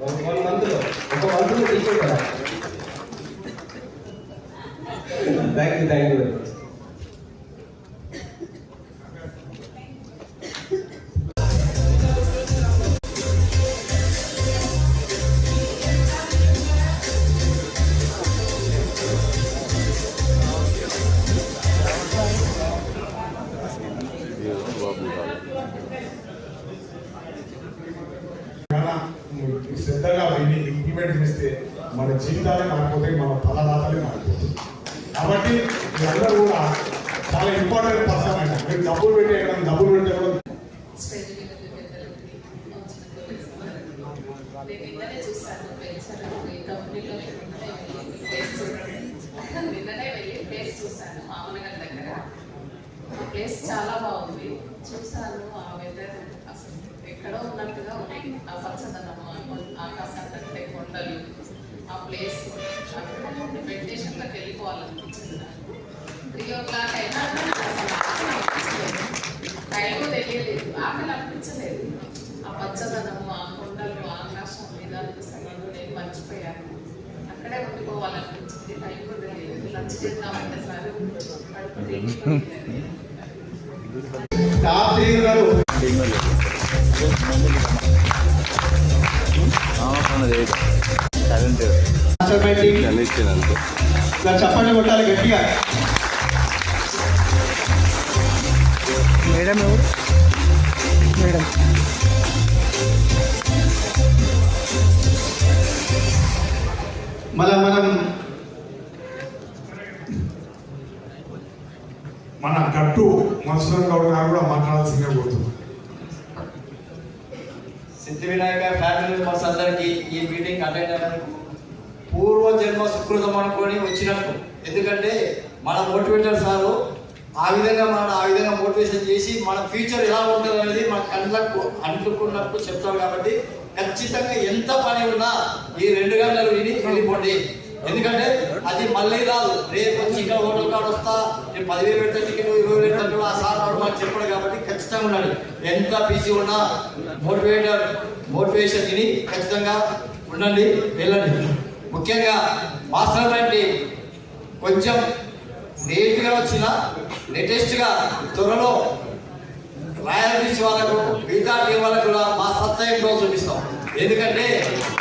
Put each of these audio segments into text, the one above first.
మంత్లో ఒక మంత్లో తీసుకుంటారా? Thank you very much. శ్రద్ధగా విని ఇంప్లిమెంట్ చేస్తే మన జీవితాలే మారిపోతాయి, మన తలరాతలే మారిపోతాయి. కాబట్టి మీరందరూ కూడా చాలా ఇంపార్టెంట్ పర్సన్ అయినా మీరు డబ్బులు పెట్టేయడం ప్లేస్ చాలా బాగుంది. చూసాను ఆ వెదర్ అసలు ఎక్కడో ఉన్నట్టుగా ఉంది. ఆ పచ్చదనం, ఆకాశం కంటే కొండలు, ఆ ప్లేస్ మెడిటేషన్లోకి వెళ్ళిపోవాలనిపించింది నాకు. 3 o'clock అయినా టైం తెలియలేదు, ఆకలి అనిపించలేదు. ఆ పచ్చదనం, ఆ కొండలు, ఆకాశం మీద సగంలో నేను మర్చిపోయాను. అక్కడే ఉండిపోవాలనిపించింది. టైం కూడా తెలియదు. లంచ్ చేద్దామంటే సార్ చెప్పండి కొట్టాలి గట్టిగా. మేడం ఎవరు? మేడం మన గట్టు మధుసూదన్ గౌడ్ గారు కూడా మాట్లాడాల్సిందే కోరుతున్నాం. సిద్ధి వినాయక ఫ్యామిలీ మెంబర్స్ అందరికీ ఈ మీటింగ్ అటెండ్ అయినందుకు పూర్వజన్మ సుకృతం అనుకొని వచ్చినట్టు. ఎందుకంటే మన మోటివేటర్ సారు ఆ విధంగా మోటివేషన్ చేసి మన ఫ్యూచర్ ఎలా ఉంటుంది అనేది మన కళ్ళకు అంటుకున్నట్టు చెప్తారు. కాబట్టి ఖచ్చితంగా ఎంత పని ఉన్నా ఈ 2 గంటలు విని వెళ్ళిపోండి. ఎందుకంటే అది మళ్ళీ రాదు. రేపు వచ్చి ఇక్కడ హోటల్ కార్డు వస్తా, నేను 10,000 పెడతా, టికెట్ 20,000 పెడతా, ఆ సార్ మాకు చెప్పడు. కాబట్టి ఖచ్చితంగా ఉండాలి. ఎంత బిజీ ఉన్నా మోటివేషన్ విని ఖచ్చితంగా ఉండండి, వెళ్ళండి. ముఖ్యంగా మాస్టర్ మైండ్ కొంచెం లేట్గా వచ్చిన లేటెస్ట్గా త్వరలో రాయల్ బీచ్ వాళ్ళకు, మిగతా టీం వాళ్ళకు కూడా మా సత్తా ఏంటో చూపిస్తాం. ఎందుకంటే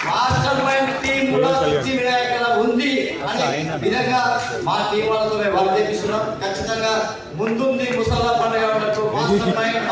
మాస్టర్ మైండ్ టీం కూడా సిద్ధి వినాయకుల ఉంది అనే విధంగా మా టీం వాళ్ళతో వాళ్ళు చేపిస్తున్నాం. ఖచ్చితంగా ముందుంది ముసల్లా పండుగ ఉన్నట్టు మాస్టర్ మైండ్